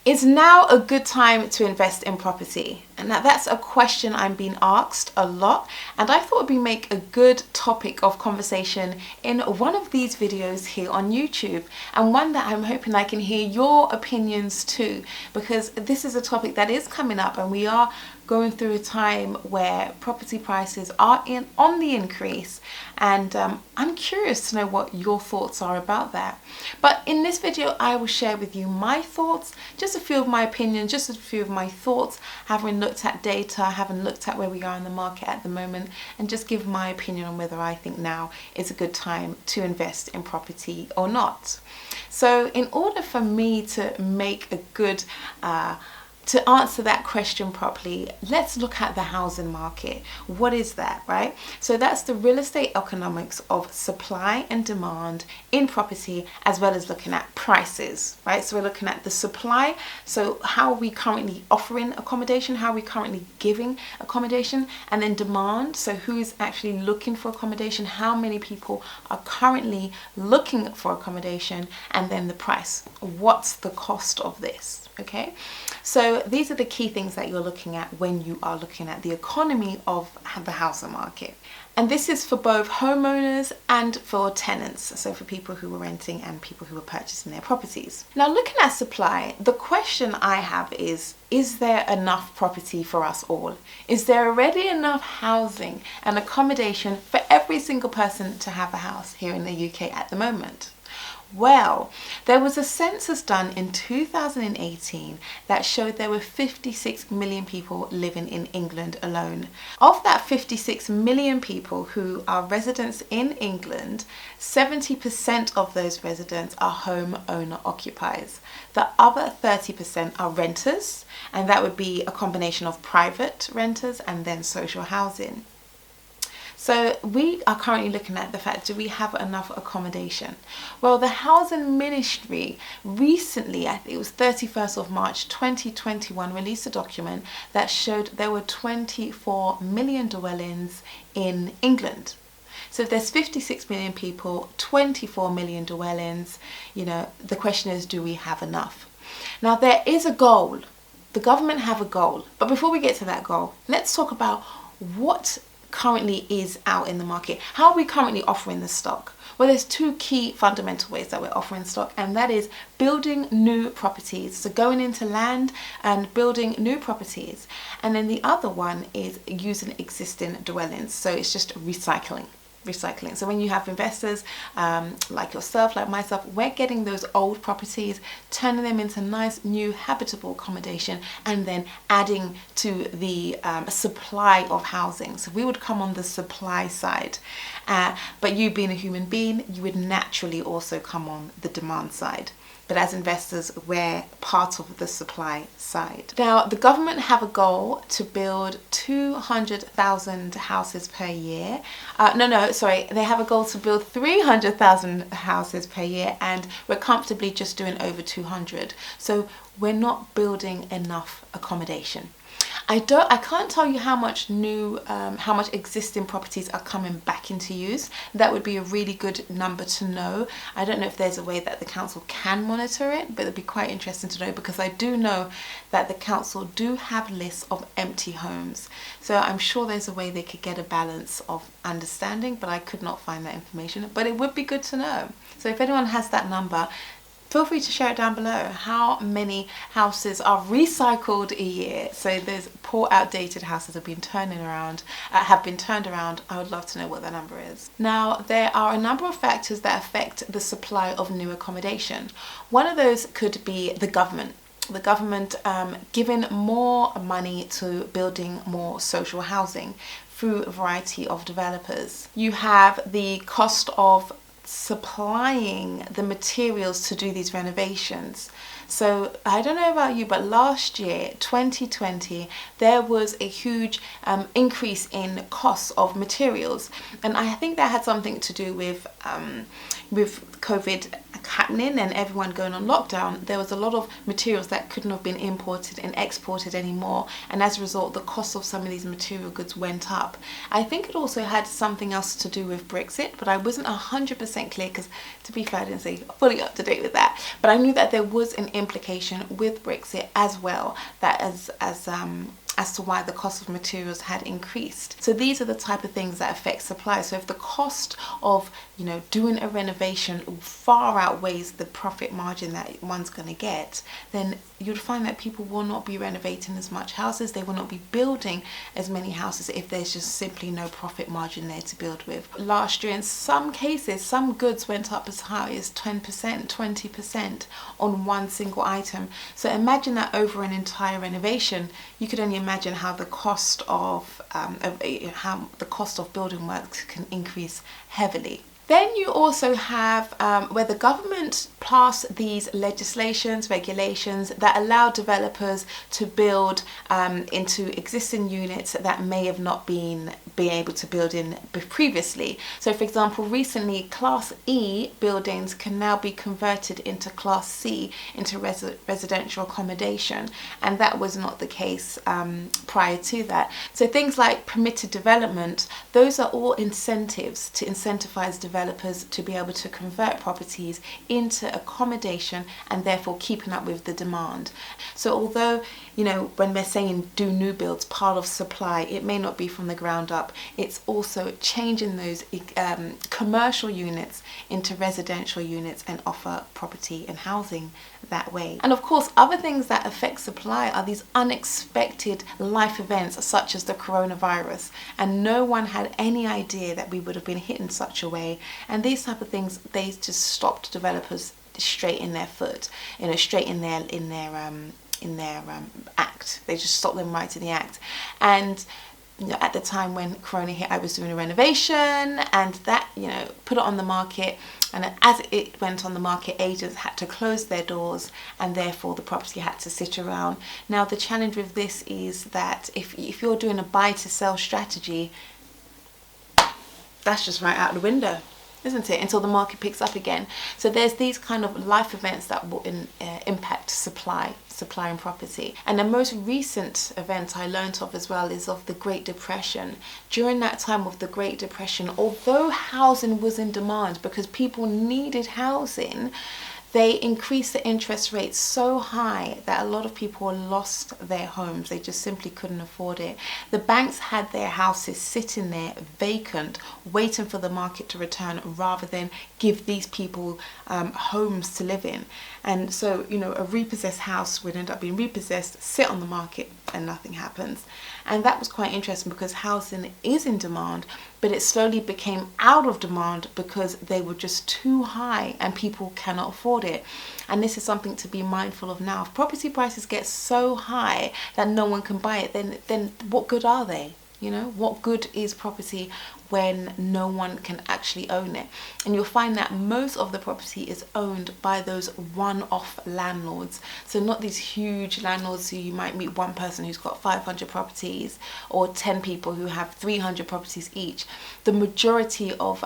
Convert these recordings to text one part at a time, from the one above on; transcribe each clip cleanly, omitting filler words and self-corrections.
Is now a good time to invest in property? And that's a question I'm being asked a lot, and I thought it'd make a good topic of conversation in one of these videos here on YouTube, and one that I'm hoping I can hear your opinions too, because this is a topic that is coming up, and we are going through a time where property prices are on the increase, and I'm curious to know what your thoughts are about that. But in this video I will share with you my thoughts, just a few of my opinions, just a few of my thoughts, having looked at data, having looked at where we are in the market at the moment, and just give my opinion on whether I think now is a good time to invest in property or not. So in order for me to make a good to answer that question properly, let's look at the housing market. What is that, right? So that's the real estate economics of supply and demand in property, as well as looking at prices, right? So we're looking at the supply, so how are we currently offering accommodation, how are we currently giving accommodation, and then demand, so who is actually looking for accommodation, how many people are currently looking for accommodation, and then the price. What's the cost of this? Okay, so these are the key things that you're looking at when you are looking at the economy of the housing market. And this is for both homeowners and for tenants, so for people who are renting and people who are purchasing their properties. Now, looking at supply, the question I have is there enough property for us all? Is there already enough housing and accommodation for every single person to have a house here in the UK at the moment? Well, there was a census done in 2018 that showed there were 56 million people living in England alone. Of that 56 million people who are residents in England, 70% of those residents are home owner occupiers. The other 30% are renters, and that would be a combination of private renters and then social housing. So we are currently looking at the fact, do we have enough accommodation? Well, the Housing Ministry recently, I think it was 31st of March 2021, released a document that showed there were 24 million dwellings in England. So if there's 56 million people, 24 million dwellings, the question is, do we have enough? Now, there is a goal. The government have a goal. But before we get to that goal, let's talk about what currently is out in the market. How are we currently offering the stock? Well, there's two key fundamental ways that we're offering stock, and that is building new properties, so going into land and building new properties, and then the other one is using existing dwellings, so it's just recycling. So when you have investors like yourself, like myself, we're getting those old properties, turning them into nice new habitable accommodation, and then adding to the supply of housing. So we would come on the supply side, but you being a human being, you would naturally also come on the demand side. But as investors, we're part of the supply side. Now, the government have a goal to build 200,000 houses per year. They have a goal to build 300,000 houses per year, and we're comfortably just doing over 200. So we're not building enough accommodation. I can't tell you how much existing properties are coming back into use. That would be a really good number to know. I don't know if there's a way that the council can monitor it, but it'd be quite interesting to know, because I do know that the council do have lists of empty homes. So I'm sure there's a way they could get a balance of understanding, but I could not find that information. But it would be good to know. So if anyone has that number, feel free to share it down below. How many houses are recycled a year? So those poor outdated houses have been turned around. I would love to know what that number is. Now, there are a number of factors that affect the supply of new accommodation. One of those could be the government. The government giving more money to building more social housing through a variety of developers. You have the cost of supplying the materials to do these renovations. So I don't know about you, but last year, 2020, there was a huge increase in costs of materials, and I think that had something to do with with COVID happening and everyone going on lockdown, there was a lot of materials that couldn't have been imported and exported anymore, and as a result the cost of some of these material goods went up. I think it also had something else to do with Brexit, but I wasn't 100% clear because, to be fair, I didn't stay fully up to date with that, but I knew that there was an implication with Brexit as well, that as to why the cost of materials had increased. So these are the type of things that affect supply. So if the cost of, you know, doing a renovation far outweighs the profit margin that one's going to get, then you'd find that people will not be renovating as much houses, they will not be building as many houses if there's just simply no profit margin there to build with. Last year, in some cases, some goods went up as high as 10%, 20% on one single item. So imagine that over an entire renovation. You could only imagine how the cost of building works can increase heavily. Then you also have where the government pass these legislations, regulations that allow developers to build into existing units that may have not been able to build in previously. So for example, recently Class E buildings can now be converted into Class C, into residential accommodation, and that was not the case prior to that. So things like permitted development, those are all incentives to incentivize developers to be able to convert properties into accommodation and therefore keeping up with the demand. So although, you know, when we're saying do new builds part of supply, it may not be from the ground up. It's also changing those commercial units into residential units and offer property and housing that way. And of course, other things that affect supply are these unexpected life events such as the coronavirus, and no one had any idea that we would have been hit in such a way. And these type of things, they just stopped developers straight in their foot, you know, straight in their act. They just stopped them right in the act. And you know, at the time when Corona hit, I was doing a renovation, and that, you know, put it on the market, and as it went on the market, agents had to close their doors, and therefore the property had to sit around. Now the challenge with this is that if you're doing a buy to sell strategy, that's just right out the window, isn't it, until the market picks up again. So there's these kind of life events that will impact supply and property. And the most recent event I learnt of as well is of the Great Depression. During that time of the Great Depression, although housing was in demand because people needed housing, they increased the interest rates so high that a lot of people lost their homes. They just simply couldn't afford it. The banks had their houses sitting there vacant, waiting for the market to return, rather than give these people homes to live in. And so, you know, a repossessed house would end up being repossessed, sit on the market, and nothing happens. And that was quite interesting because housing is in demand, but it slowly became out of demand because they were just too high and people cannot afford it. And this is something to be mindful of now. If property prices get so high that no one can buy it, then what good are they? You know, what good is property when no one can actually own it? And you'll find that most of the property is owned by those one-off landlords. So not these huge landlords who you might meet one person who's got 500 properties or 10 people who have 300 properties each. The majority of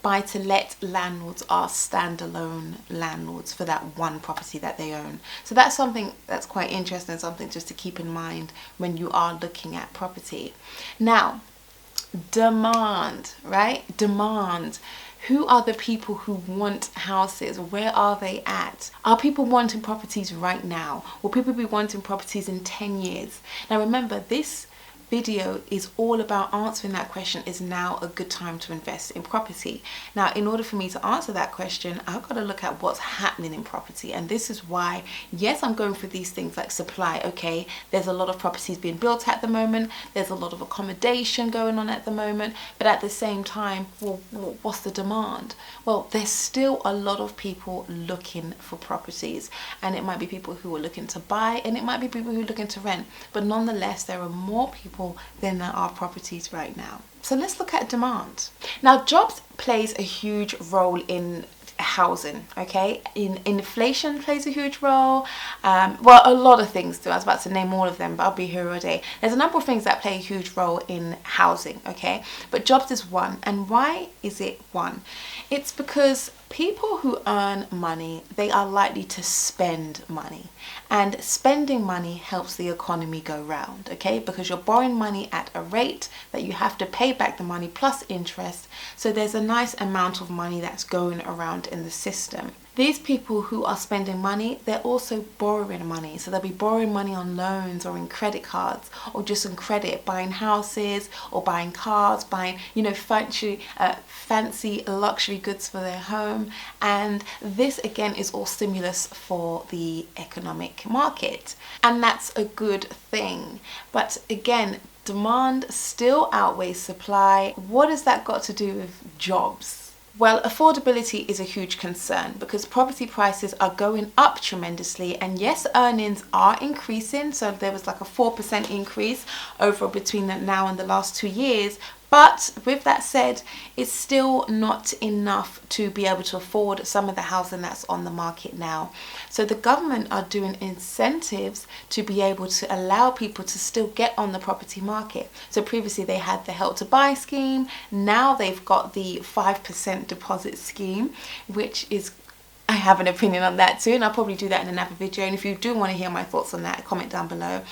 buy-to-let landlords are standalone landlords for that one property that they own. So that's something that's quite interesting, something just to keep in mind when you are looking at property. Now, demand, right? Demand. Who are the people who want houses? Where are they at? Are people wanting properties right now? Will people be wanting properties in 10 years? Now remember, this video is all about answering that question. Is now a good time to invest in property? Now, in order for me to answer that question, I've got to look at what's happening in property. And this is why, yes, I'm going for these things like supply. Okay, there's a lot of properties being built at the moment. There's a lot of accommodation going on at the moment. But at the same time, well, what's the demand? Well, there's still a lot of people looking for properties. And it might be people who are looking to buy, and it might be people who are looking to rent. But nonetheless, there are more people than there are properties right now. So let's look at demand. Now, jobs plays a huge role in housing. Okay, inflation plays a huge role. Well, a lot of things do. I was about to name all of them, but I'll be here all day. There's a number of things that play a huge role in housing. Okay, but jobs is one. And why is it one? It's because people who earn money, they are likely to spend money, and spending money helps the economy go round. Okay, because you're borrowing money at a rate that you have to pay back the money plus interest, so there's a nice amount of money that's going around in the system. These people who are spending money, they're also borrowing money. So they'll be borrowing money on loans or in credit cards or just on credit, buying houses or buying cars, buying, fancy luxury goods for their home. And this again is all stimulus for the economic market. And that's a good thing. But again, demand still outweighs supply. What has that got to do with jobs? Well, affordability is a huge concern because property prices are going up tremendously, and yes, earnings are increasing. So there was like a 4% increase over between now and the last 2 years. But with that said, it's still not enough to be able to afford some of the housing that's on the market now. So the government are doing incentives to be able to allow people to still get on the property market. So previously they had the Help to Buy scheme. Now they've got the 5% deposit scheme, which is, I have an opinion on that too, and I'll probably do that in another video. And if you do want to hear my thoughts on that, comment down below.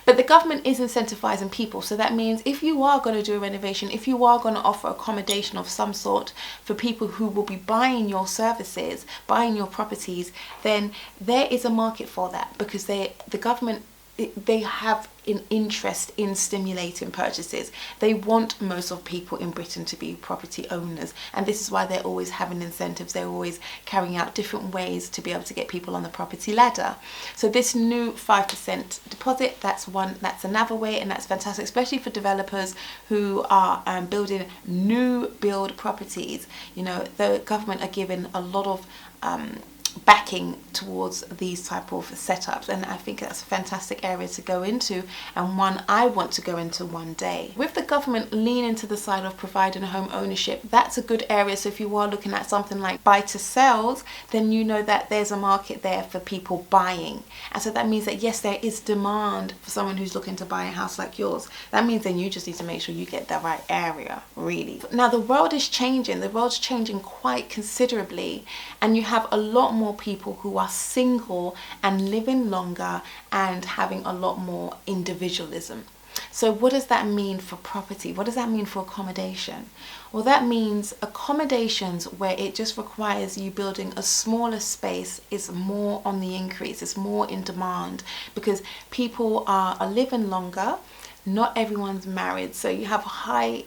But the government is incentivizing people. So that means if you are going to do a renovation, if you are going to offer accommodation of some sort for people who will be buying your services, buying your properties, then there is a market for that, because the government, they have an interest in stimulating purchases. They want most of people in Britain to be property owners, and this is why they're always having incentives. They're always carrying out different ways to be able to get people on the property ladder. So this new 5% deposit, that's another way, and that's fantastic, especially for developers who are building new build properties. The government are giving a lot of backing towards these type of setups, and I think that's a fantastic area to go into, and one I want to go into one day. With the government leaning to the side of providing home ownership, that's a good area. So if you are looking at something like buy to sells, then you know that there's a market there for people buying, and so that means that yes, there is demand for someone who's looking to buy a house like yours. That means then you just need to make sure you get the right area, really. Now the world is changing. The world's changing quite considerably, and you have a lot more people who are single and living longer and having a lot more individualism. So what does that mean for property? What does that mean for accommodation? Well, that means accommodations where it just requires you building a smaller space is more on the increase. It's more in demand because people are living longer. Not everyone's married, so you have I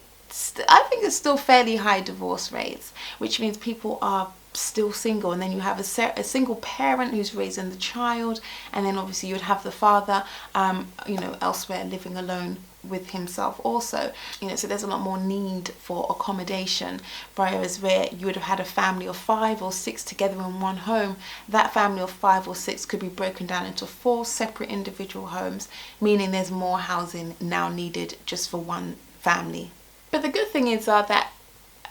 think it's still fairly high divorce rates, which means people are still single, and then you have a single parent who's raising the child, and then obviously you would have the father elsewhere living alone with himself also, so there's a lot more need for accommodation. Whereas where you would have had a family of 5 or 6 together in one home, that family of 5 or 6 could be broken down into 4 separate individual homes, meaning there's more housing now needed just for one family. But the good thing is that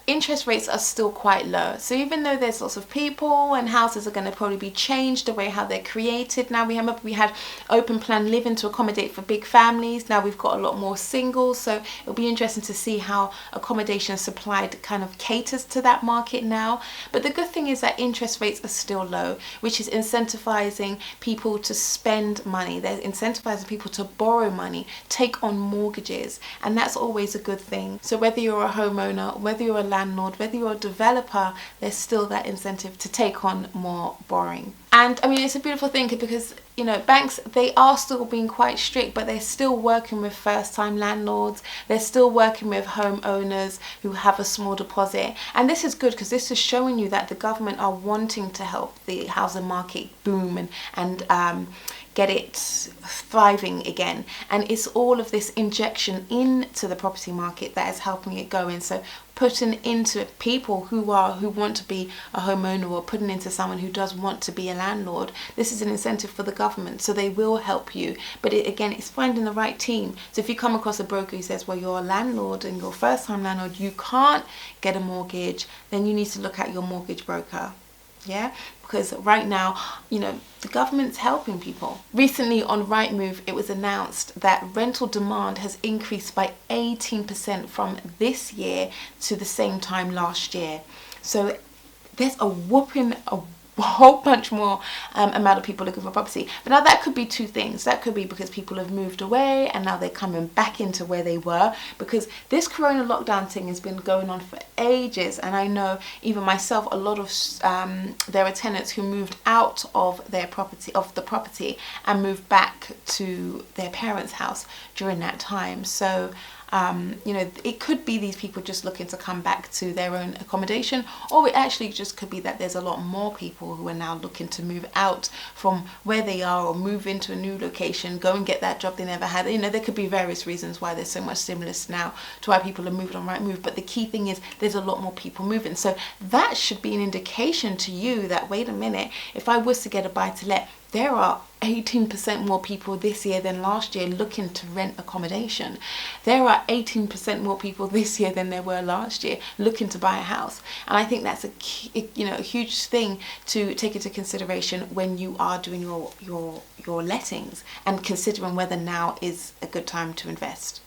interest rates are still quite low. So even though there's lots of people and houses are going to probably be changed the way how they're created. Now we had open plan living to accommodate for big families. Now we've got a lot more singles. So it'll be interesting to see how accommodation supplied kind of caters to that market now. But the good thing is that interest rates are still low, which is incentivizing people to spend money. They're incentivizing people to borrow money, take on mortgages, and that's always a good thing. So whether you're a homeowner, whether you're a landlord, whether you're a developer, there's still that incentive to take on more borrowing. And I mean, it's a beautiful thing because banks, they are still being quite strict, but they're still working with first-time landlords. They're still working with homeowners who have a small deposit, and this is good because this is showing you that the government are wanting to help the housing market boom and get it thriving again. And it's all of this injection into the property market that is helping it go in. So putting into people who want to be a homeowner, or putting into someone who does want to be a landlord, this is an incentive for the government, so they will help you. But it's finding the right team. So if you come across a broker who says, well, you're a landlord and you're a first-time landlord, you can't get a mortgage, then you need to look at your mortgage broker. Yeah, because right now, the government's helping people. Recently on Rightmove, it was announced that rental demand has increased by 18% from this year to the same time last year. So there's a whole bunch more amount of people looking for property. But now that could be two things. That could be because people have moved away and now they're coming back into where they were, because this corona lockdown thing has been going on for ages. And I know even myself, a lot of there are tenants who moved out of their property, and moved back to their parents' house during that time. So it could be these people just looking to come back to their own accommodation, or it actually just could be that there's a lot more people who are now looking to move out from where they are or move into a new location, go and get that job they never had. There could be various reasons why there's so much stimulus now to why people are moving on Rightmove, but the key thing is there's a lot more people moving. So that should be an indication to you that, wait a minute, if I was to get a buy-to-let, there are 18% more people this year than last year looking to rent accommodation. There are 18% more people this year than there were last year looking to buy a house. And I think that's a huge thing to take into consideration when you are doing your lettings and considering whether now is a good time to invest.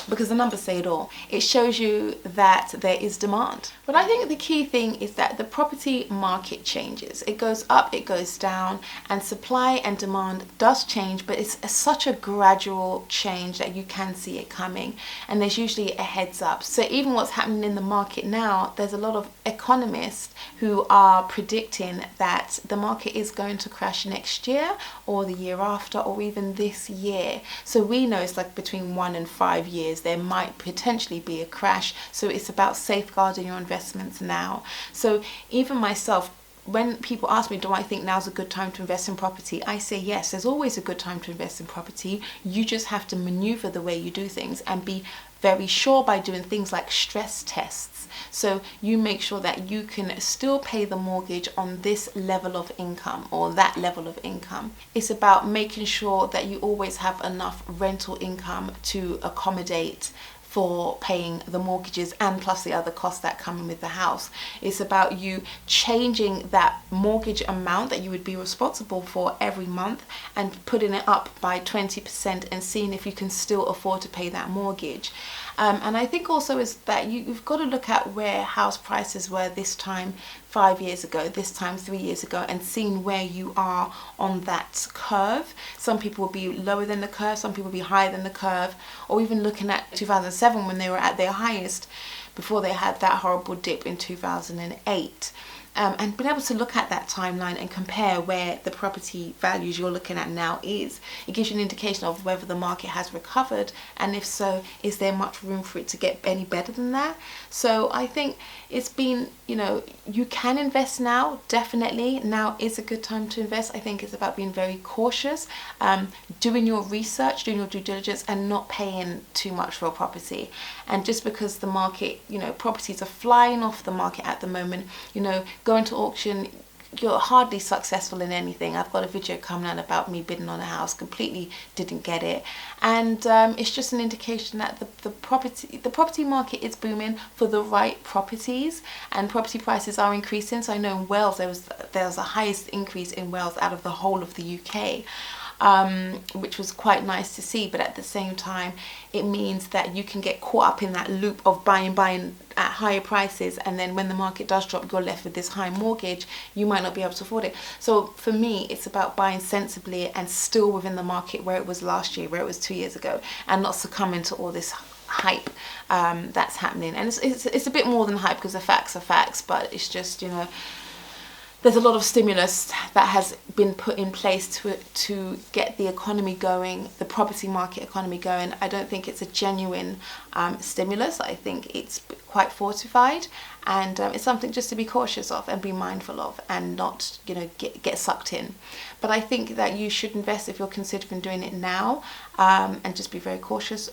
Because the numbers say it all. It shows you that there is demand. But I think the key thing is that the property market changes. It goes up, it goes down, and supply and demand does change, but it's such a gradual change that you can see it coming, and there's usually a heads up. So even what's happening in the market now, there's a lot of economists who are predicting that the market is going to crash next year or the year after or even this year. So we know it's like between 1 and 5 years there might potentially be a crash. So it's about safeguarding your investments now. So even myself, when people ask me, do I think now's a good time to invest in property? I say yes, there's always a good time to invest in property. You just have to maneuver the way you do things and be very sure by doing things like stress tests. So you make sure that you can still pay the mortgage on this level of income or that level of income. It's about making sure that you always have enough rental income to accommodate for paying the mortgages and plus the other costs that come in with the house. It's about you changing that mortgage amount that you would be responsible for every month and putting it up by 20% and seeing if you can still afford to pay that mortgage. And I think also is that you've got to look at where house prices were this time 5 years ago, this time 3 years ago, and seeing where you are on that curve. Some people will be lower than the curve, some people will be higher than the curve, or even looking at 2007 when they were at their highest before they had that horrible dip in 2008. And being able to look at that timeline and compare where the property values you're looking at now is, it gives you an indication of whether the market has recovered, and if so, is there much room for it to get any better than that? So I think it's been, you can invest now, definitely. Now is a good time to invest. I think it's about being very cautious, doing your research, doing your due diligence, and not paying too much for a property. And just because the market, properties are flying off the market at the moment, going to auction, you're hardly successful in anything. I've got a video coming out about me bidding on a house, completely didn't get it, and it's just an indication that the property market is booming for the right properties, and property prices are increasing. So I know in Wales there was the highest increase in Wales out of the whole of the UK. Which was quite nice to see, but at the same time it means that you can get caught up in that loop of buying at higher prices, and then when the market does drop, you're left with this high mortgage, you might not be able to afford it. So for me, it's about buying sensibly and still within the market where it was last year, where it was 2 years ago, and not succumbing to all this hype that's happening. And it's a bit more than hype, because the facts are facts, but it's just, there's a lot of stimulus that has been put in place to get the economy going, the property market economy going. I don't think it's a genuine stimulus. I think it's quite fortified, and it's something just to be cautious of and be mindful of, and not get sucked in. But I think that you should invest if you're considering doing it now, and just be very cautious.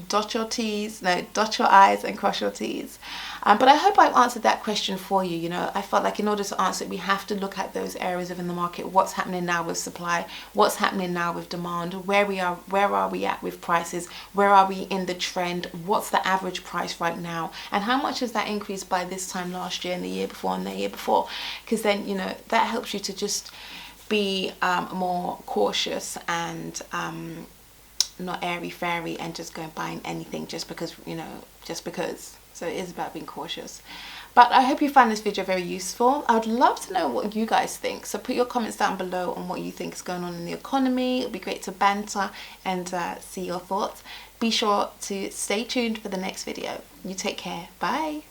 dot your T's, no, dot your I's and cross your T's. But I hope I've answered that question for you. You know, I felt like in order to answer it, we have to look at those areas within the market. What's happening now with supply? What's happening now with demand? Where are we at with prices? Where are we in the trend? What's the average price right now? And how much has that increased by this time last year and the year before and the year before? Because then, you know, that helps you to just be more cautious and not airy-fairy and just go buying anything just because, you know, just because. So it is about being cautious. But I hope you find this video very useful. I would love to know what you guys think. So put your comments down below on what you think is going on in the economy. It'll be great to banter and see your thoughts. Be sure to stay tuned for the next video. You take care. Bye.